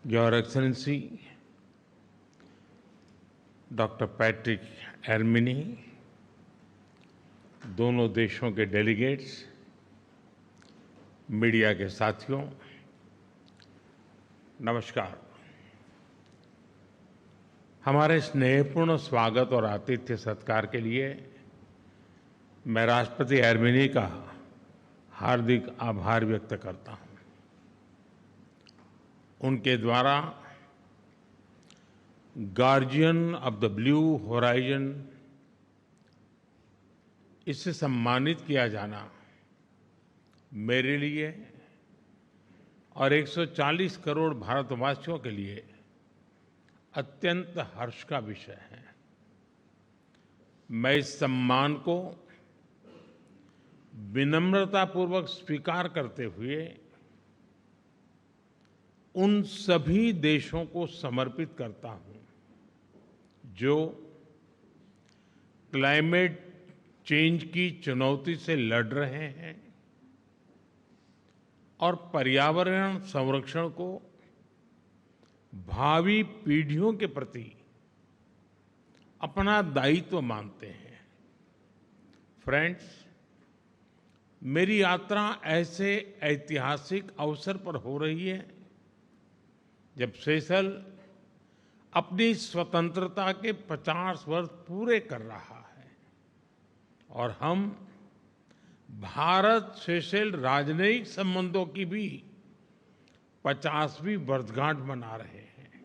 Your Excellency, doctor Patrick एरमिनी, दोनों देशों के डेलीगेट्स, मीडिया के साथियों, नमस्कार। हमारे स्नेहपूर्ण स्वागत और आतिथ्य सत्कार के लिए मैं राष्ट्रपति एरमिनी का हार्दिक आभार व्यक्त करता हूं। उनके द्वारा guardian of the blue horizon इससे सम्मानित किया जाना मेरे लिए और 140 करोड़ भारतवासियों के लिए अत्यंत हर्ष का विषय है। मैं इस सम्मान को विनम्रतापूर्वक स्वीकार करते हुए उन सभी देशों को समर्पित करता हूं जो क्लाइमेट चेंज की चुनौती से लड़ रहे हैं और पर्यावरण संरक्षण को भावी पीढ़ियों के प्रति अपना दायित्व मानते हैं। फ्रेंड्स, मेरी यात्रा ऐसे ऐतिहासिक अवसर पर हो रही है जब सेशल अपनी स्वतंत्रता के 50 वर्ष पूरे कर रहा है और हम भारत सेशल राजनयिक संबंधों की भी 50वीं वर्षगांठ मना रहे हैं।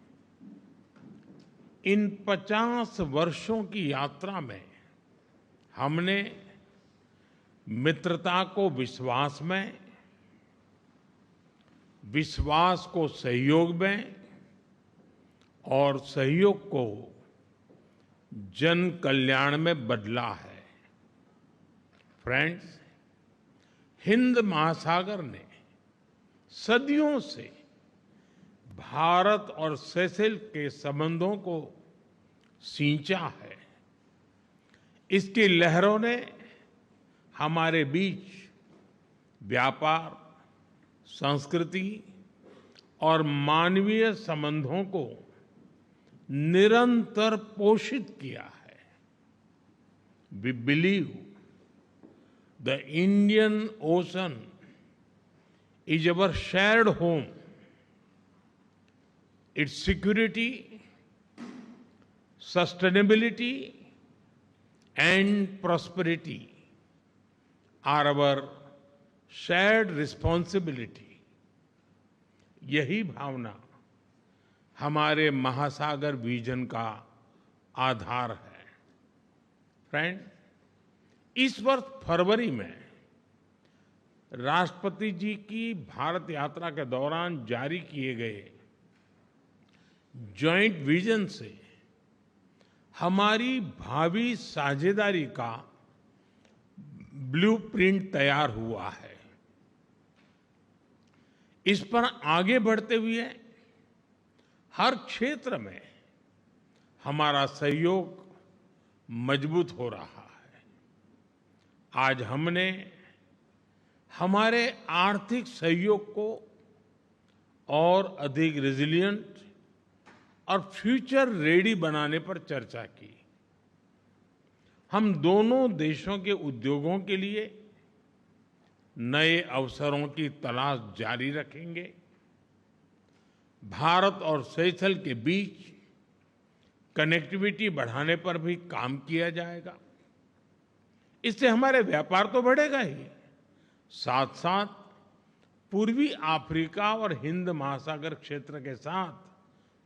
इन 50 वर्षों की यात्रा में हमने मित्रता को विश्वास में, विश्वास को सहयोग में और सहयोग को जन कल्याण में बदला है। फ्रेंड्स, हिंद महासागर ने सदियों से भारत और सेशल के संबंधों को सींचा है। इसकी लहरों ने हमारे बीच व्यापार, संस्कृति और मानवीय संबंधों को निरंतर पोषित किया है। We believe the Indian ocean is our shared home. It's security, sustainability and prosperity are our shared responsibility. यही भावना हमारे महासागर विजन का आधार है। फ्रेंड, इस वर्ष फरवरी में राष्ट्रपति जी की भारत यात्रा के दौरान जारी किए गए जॉइंट विजन से हमारी भावी साझेदारी का ब्लूप्रिंट तैयार हुआ है। इस पर आगे बढ़ते हुए हर क्षेत्र में हमारा सहयोग मजबूत हो रहा है। आज हमने हमारे आर्थिक सहयोग को और अधिक रेजिलिएंट और फ्यूचर रेडी बनाने पर चर्चा की। हम दोनों देशों के उद्योगों के लिए नए अवसरों की तलाश जारी रखेंगे। भारत और सेशल के बीच कनेक्टिविटी बढ़ाने पर भी काम किया जाएगा। इससे हमारे व्यापार तो बढ़ेगा ही, साथ साथ पूर्वी अफ्रीका और हिंद महासागर क्षेत्र के साथ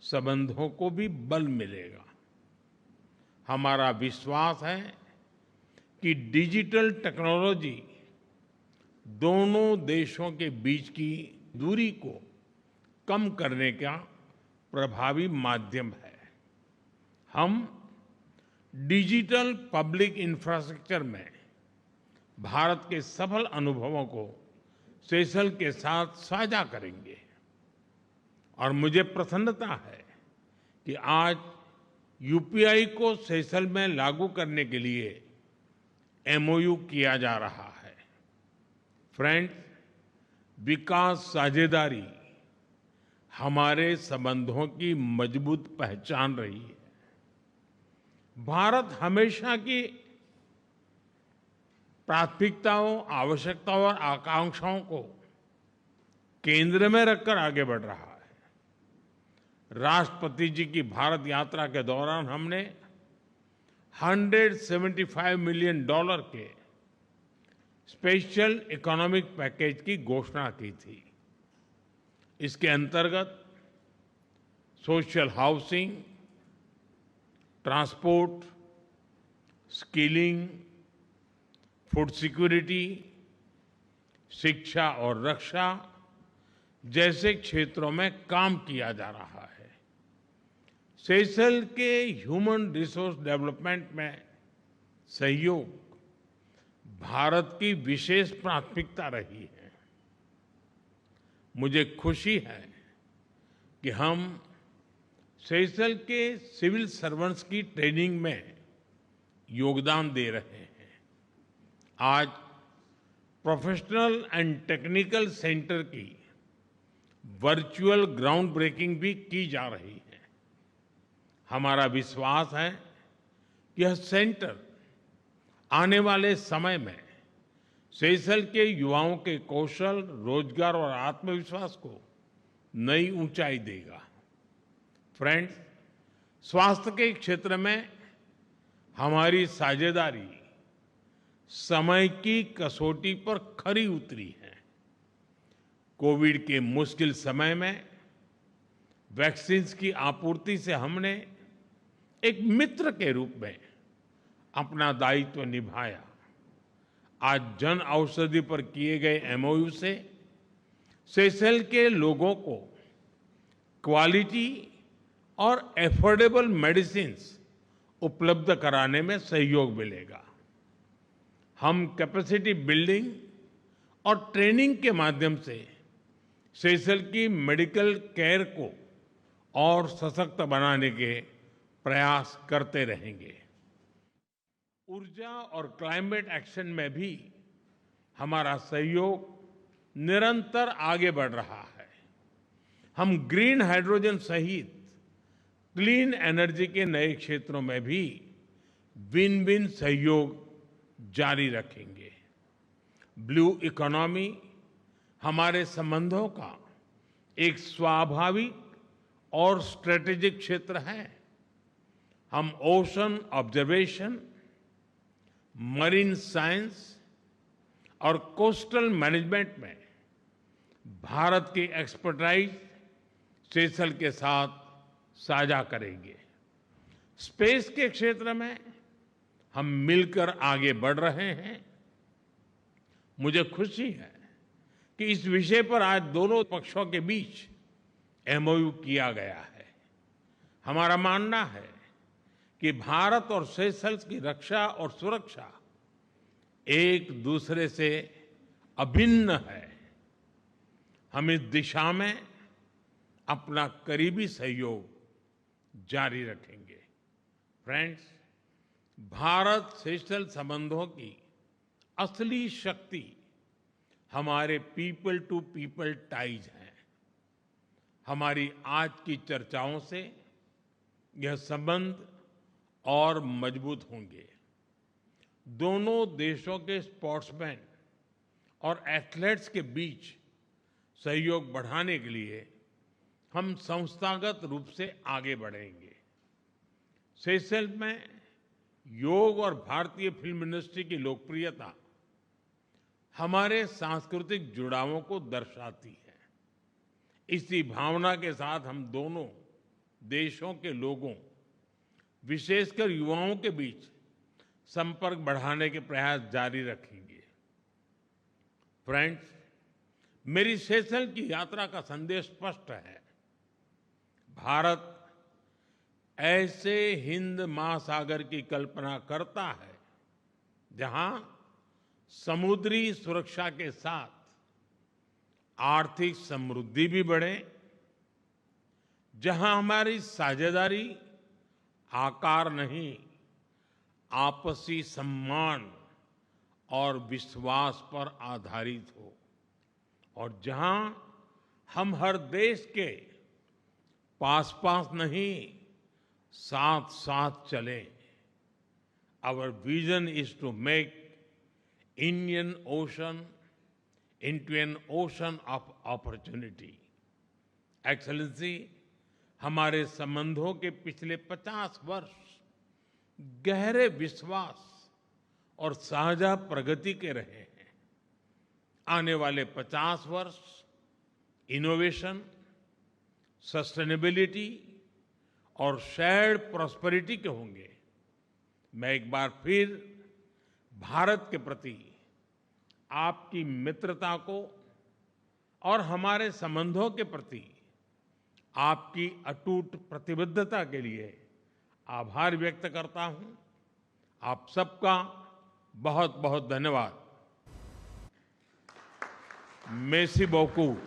संबंधों को भी बल मिलेगा। हमारा विश्वास है कि डिजिटल टेक्नोलॉजी दोनों देशों के बीच की दूरी को कम करने का प्रभावी माध्यम है। हम डिजिटल पब्लिक इंफ्रास्ट्रक्चर में भारत के सफल अनुभवों को सेशल के साथ साझा करेंगे और मुझे प्रसन्नता है कि आज यूपीआई को सेशल में लागू करने के लिए एमओयू किया जा रहा है। फ्रेंड्स, विकास साझेदारी हमारे संबंधों की मजबूत पहचान रही है। भारत हमेशा की प्राथमिकताओं, आवश्यकताओं और आकांक्षाओं को केंद्र में रखकर आगे बढ़ रहा है। राष्ट्रपति जी की भारत यात्रा के दौरान हमने $175 मिलियन के स्पेशल इकोनॉमिक पैकेज की घोषणा की थी। इसके अंतर्गत social housing, transport, skilling, food security, शिक्षा और रक्षा जैसे क्षेत्रों में काम किया जा रहा है। सेशेल्स के ह्यूमन रिसोर्स डेवलपमेंट में सहयोग भारत की विशेष प्राथमिकता रही है। मुझे खुशी है कि हम सेशेल्स के सिविल सर्वेंट्स की ट्रेनिंग में योगदान दे रहे हैं। आज प्रोफेशनल एंड टेक्निकल सेंटर की वर्चुअल ग्राउंड ब्रेकिंग भी की जा रही है। हमारा विश्वास है कि यह सेंटर आने वाले समय में सेशेल्स के युवाओं के कौशल, रोजगार और आत्मविश्वास को नई ऊंचाई देगा। फ्रेंड्स, स्वास्थ्य के क्षेत्र में हमारी साझेदारी समय की कसौटी पर खरी उतरी है। कोविड के मुश्किल समय में वैक्सीन की आपूर्ति से हमने एक मित्र के रूप में अपना दायित्व निभाया। आज जन औषधि पर किए गए एमओयू से सेशेल्स के लोगों को क्वालिटी और एफोर्डेबल मेडिसिन्स उपलब्ध कराने में सहयोग मिलेगा। हम कैपेसिटी बिल्डिंग और ट्रेनिंग के माध्यम से सेशेल्स की मेडिकल केयर को और सशक्त बनाने के प्रयास करते रहेंगे। ऊर्जा और क्लाइमेट एक्शन में भी हमारा सहयोग निरंतर आगे बढ़ रहा है। हम ग्रीन हाइड्रोजन सहित क्लीन एनर्जी के नए क्षेत्रों में भी विन विन सहयोग जारी रखेंगे। ब्लू इकोनॉमी हमारे संबंधों का एक स्वाभाविक और स्ट्रेटेजिक क्षेत्र है। हम ओशन ऑब्जर्वेशन, मरीन साइंस और कोस्टल मैनेजमेंट में भारत की एक्सपर्टाइज सेशेल्स के साथ साझा करेंगे। स्पेस के क्षेत्र में हम मिलकर आगे बढ़ रहे हैं। मुझे खुशी है कि इस विषय पर आज दोनों पक्षों के बीच एमओयू किया गया है। हमारा मानना है कि भारत और सेशेल्स की रक्षा और सुरक्षा एक दूसरे से अभिन्न है। हम इस दिशा में अपना करीबी सहयोग जारी रखेंगे। फ्रेंड्स, भारत सेशेल्स संबंधों की असली शक्ति हमारे पीपल टू पीपल टाइज हैं। हमारी आज की चर्चाओं से यह संबंध और मजबूत होंगे। दोनों देशों के स्पोर्ट्समैन और एथलीट्स के बीच सहयोग बढ़ाने के लिए हम संस्थागत रूप से आगे बढ़ेंगे। सेशेल्स में योग और भारतीय फिल्म इंडस्ट्री की लोकप्रियता हमारे सांस्कृतिक जुड़ावों को दर्शाती है। इसी भावना के साथ हम दोनों देशों के लोगों, विशेषकर युवाओं के बीच संपर्क बढ़ाने के प्रयास जारी रखेंगे। फ्रेंड्स, मेरी सेशेल्स की यात्रा का संदेश स्पष्ट है। भारत ऐसे हिंद महासागर की कल्पना करता है जहां समुद्री सुरक्षा के साथ आर्थिक समृद्धि भी बढ़े, जहां हमारी साझेदारी आकार नहीं, आपसी सम्मान और विश्वास पर आधारित हो, और जहां हम हर देश के पास पास नहीं, साथ साथ चलें। Our vision is to make Indian Ocean into an ocean of opportunity. Excellency, हमारे संबंधों के पिछले 50 वर्ष गहरे विश्वास और साझा प्रगति के रहे हैं। आने वाले 50 वर्ष इनोवेशन, सस्टेनेबिलिटी और शेयर्ड प्रॉस्पेरिटी के होंगे। मैं एक बार फिर भारत के प्रति आपकी मित्रता को और हमारे संबंधों के प्रति आपकी अटूट प्रतिबद्धता के लिए आभार व्यक्त करता हूं। आप सबका बहुत बहुत धन्यवाद। मेसी बोकू।